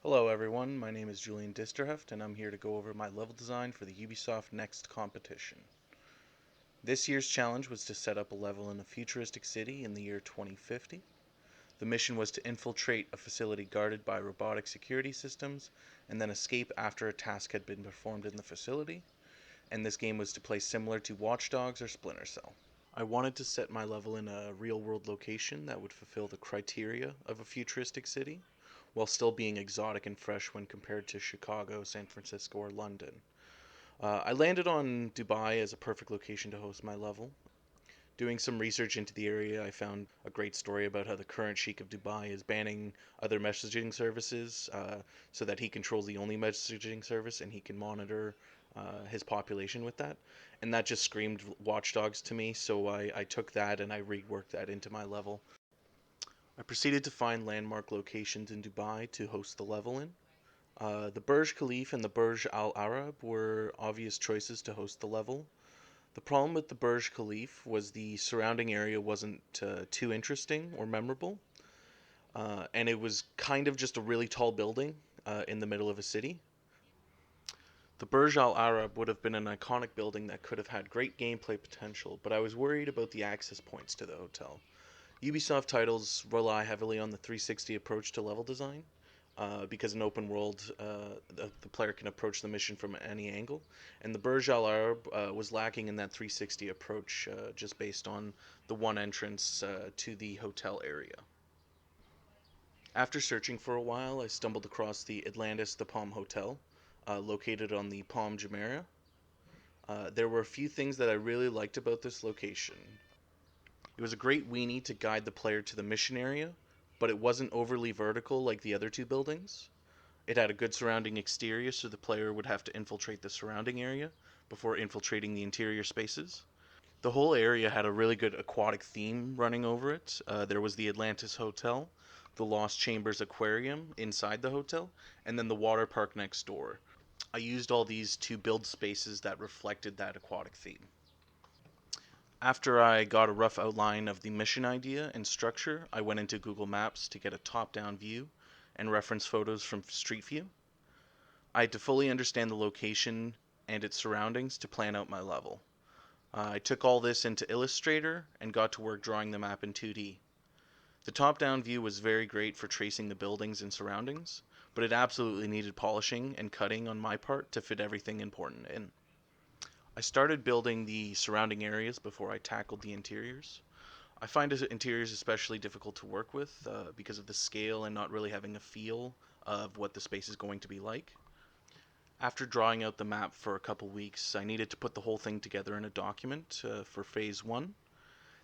Hello everyone, my name is Julian Disterheft and I'm here to go over my level design for the Ubisoft Next competition. This year's challenge was to set up a level in a futuristic city in the year 2050. The mission was to infiltrate a facility guarded by robotic security systems and then escape after a task had been performed in the facility, and this game was to play similar to Watch Dogs or Splinter Cell. I wanted to set my level in a real world location that would fulfill the criteria of a futuristic city, while still being exotic and fresh when compared to Chicago, San Francisco, or London. I landed on Dubai as a perfect location to host my level. Doing some research into the area, I found a great story about how the current Sheikh of Dubai is banning other messaging services so that he controls the only messaging service and he can monitor his population with that. And that just screamed Watch Dogs to me, so I took that and I reworked that into my level. I proceeded to find landmark locations in Dubai to host the level in. The Burj Khalifa and the Burj Al Arab were obvious choices to host the level. The problem with the Burj Khalifa was the surrounding area wasn't too interesting or memorable, and it was kind of just a really tall building in the middle of a city. The Burj Al Arab would have been an iconic building that could have had great gameplay potential, but I was worried about the access points to the hotel. Ubisoft titles rely heavily on the 360 approach to level design, because in open world, the player can approach the mission from any angle, and the Burj Al Arab was lacking in that 360 approach, just based on the one entrance to the hotel area. After searching for a while, I stumbled across the Atlantis the Palm Hotel, located on the Palm Jumeirah. There were a few things that I really liked about this location. It was a great weenie to guide the player to the mission area, but it wasn't overly vertical like the other two buildings. It had a good surrounding exterior, so the player would have to infiltrate the surrounding area before infiltrating the interior spaces. The whole area had a really good aquatic theme running over it. There was the Atlantis Hotel, the Lost Chambers Aquarium inside the hotel, and then the water park next door. I used all these to build spaces that reflected that aquatic theme. After I got a rough outline of the mission idea and structure, I went into Google Maps to get a top down view and reference photos from Street View. I had to fully understand the location and its surroundings to plan out my level. I took all this into Illustrator and got to work drawing the map in 2D. The top down view was very great for tracing the buildings and surroundings, but it absolutely needed polishing and cutting on my part to fit everything important in. I started building the surrounding areas before I tackled the interiors. I find interiors especially difficult to work with because of the scale and not really having a feel of what the space is going to be like. After drawing out the map for a couple weeks, I needed to put the whole thing together in a document for Phase 1.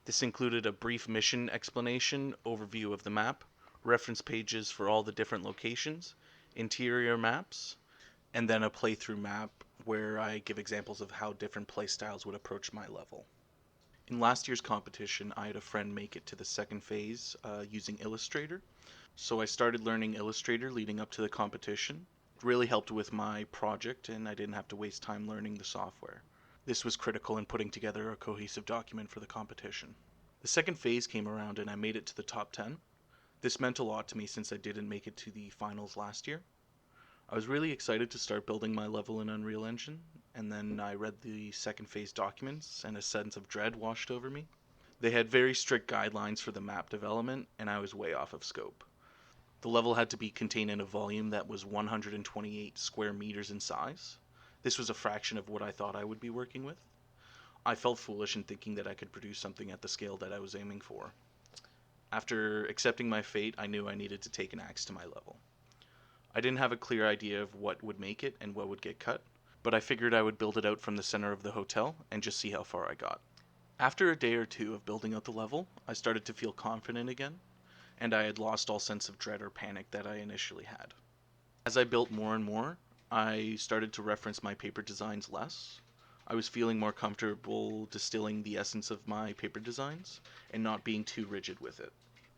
This included a brief mission explanation, overview of the map, reference pages for all the different locations, interior maps, and then a playthrough map where I give examples of how different playstyles would approach my level. In last year's competition, I had a friend make it to the second phase using Illustrator, so I started learning Illustrator leading up to the competition. It really helped with my project, and I didn't have to waste time learning the software. This was critical in putting together a cohesive document for the competition. The second phase came around and I made it to the top 10. This meant a lot to me since I didn't make it to the finals last year. I was really excited to start building my level in Unreal Engine, and then I read the second phase documents and a sense of dread washed over me. They had very strict guidelines for the map development, and I was way off of scope. The level had to be contained in a volume that was 128 square meters in size. This was a fraction of what I thought I would be working with. I felt foolish in thinking that I could produce something at the scale that I was aiming for. After accepting my fate, I knew I needed to take an axe to my level. I didn't have a clear idea of what would make it and what would get cut, but I figured I would build it out from the center of the hotel and just see how far I got. After a day or two of building out the level, I started to feel confident again, and I had lost all sense of dread or panic that I initially had. As I built more and more, I started to reference my paper designs less. I was feeling more comfortable distilling the essence of my paper designs and not being too rigid with it.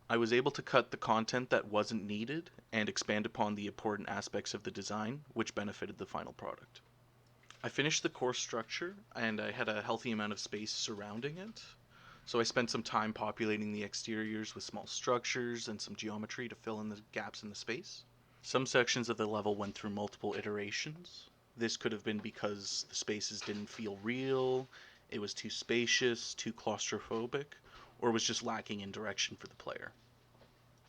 I was able to cut the content that wasn't needed and expand upon the important aspects of the design, which benefited the final product. I finished the course structure and I had a healthy amount of space surrounding it. So I spent some time populating the exteriors with small structures and some geometry to fill in the gaps in the space. Some sections of the level went through multiple iterations. This could have been because the spaces didn't feel real, it was too spacious, too claustrophobic, or was just lacking in direction for the player.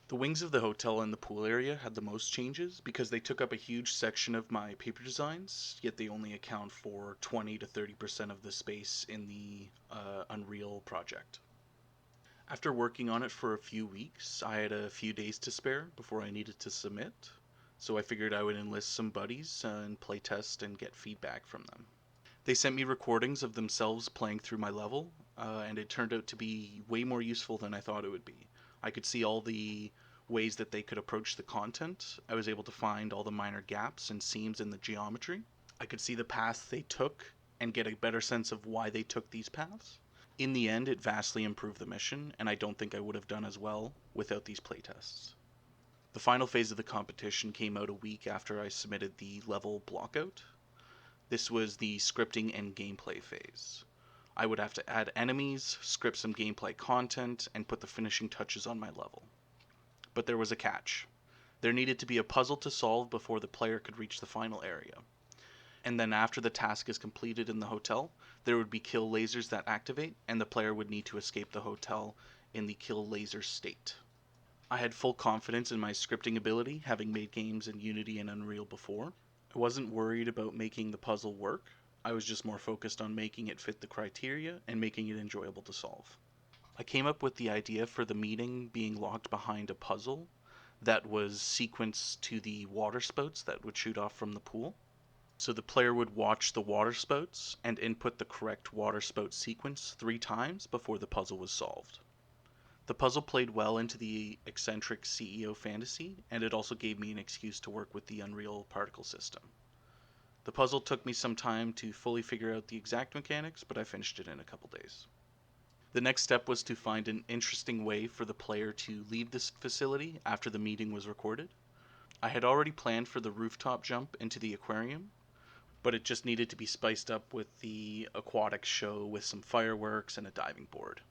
The wings of the hotel and the pool area had the most changes because they took up a huge section of my paper designs, yet they only account for 20 to 30% of the space in the Unreal project. After working on it for a few weeks, I had a few days to spare before I needed to submit, so I figured I would enlist some buddies and play test and get feedback from them. They sent me recordings of themselves playing through my level, and it turned out to be way more useful than I thought it would be. I could see all the ways that they could approach the content. I was able to find all the minor gaps and seams in the geometry. I could see the paths they took and get a better sense of why they took these paths. In the end, it vastly improved the mission, and I don't think I would have done as well without these playtests. The final phase of the competition came out a week after I submitted the level blockout. This was the scripting and gameplay phase. I would have to add enemies, script some gameplay content, and put the finishing touches on my level. But there was a catch. There needed to be a puzzle to solve before the player could reach the final area. And then after the task is completed in the hotel, there would be kill lasers that activate, and the player would need to escape the hotel in the kill laser state. I had full confidence in my scripting ability, having made games in Unity and Unreal before. I wasn't worried about making the puzzle work. I was just more focused on making it fit the criteria and making it enjoyable to solve. I came up with the idea for the meeting being locked behind a puzzle that was sequenced to the water spouts that would shoot off from the pool. So the player would watch the water spouts and input the correct water spout sequence 3 times before the puzzle was solved. The puzzle played well into the eccentric CEO fantasy, and it also gave me an excuse to work with the Unreal particle system. The puzzle took me some time to fully figure out the exact mechanics, but I finished it in a couple days. The next step was to find an interesting way for the player to leave this facility after the meeting was recorded. I had already planned for the rooftop jump into the aquarium, but it just needed to be spiced up with the aquatic show with some fireworks and a diving board.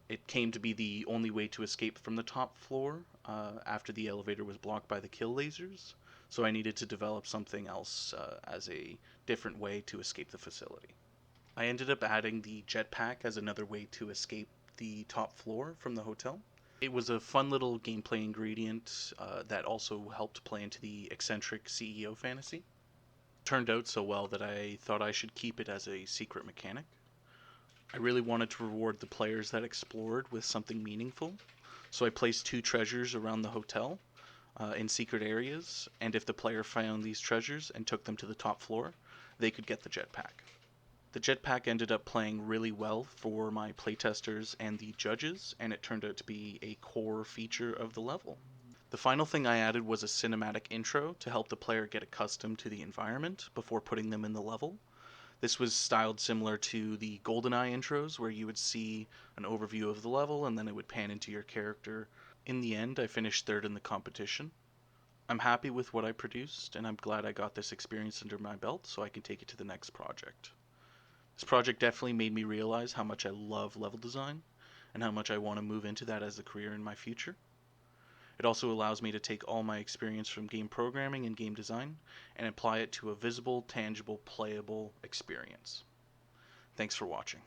It came to be the only way to escape from the top floor after the elevator was blocked by the kill lasers, so I needed to develop something else as a different way to escape the facility. I ended up adding the jetpack as another way to escape the top floor from the hotel. It was a fun little gameplay ingredient that also helped play into the eccentric CEO fantasy. Turned out so well that I thought I should keep it as a secret mechanic. I really wanted to reward the players that explored with something meaningful, so I placed 2 treasures around the hotel in secret areas, and if the player found these treasures and took them to the top floor, they could get the jetpack. The jetpack ended up playing really well for my playtesters and the judges, and it turned out to be a core feature of the level. The final thing I added was a cinematic intro to help the player get accustomed to the environment before putting them in the level. This was styled similar to the GoldenEye intros, where you would see an overview of the level and then it would pan into your character. In the end, I finished third in the competition. I'm happy with what I produced, and I'm glad I got this experience under my belt so I can take it to the next project. This project definitely made me realize how much I love level design and how much I want to move into that as a career in my future. It also allows me to take all my experience from game programming and game design and apply it to a visible, tangible, playable experience. Thanks for watching.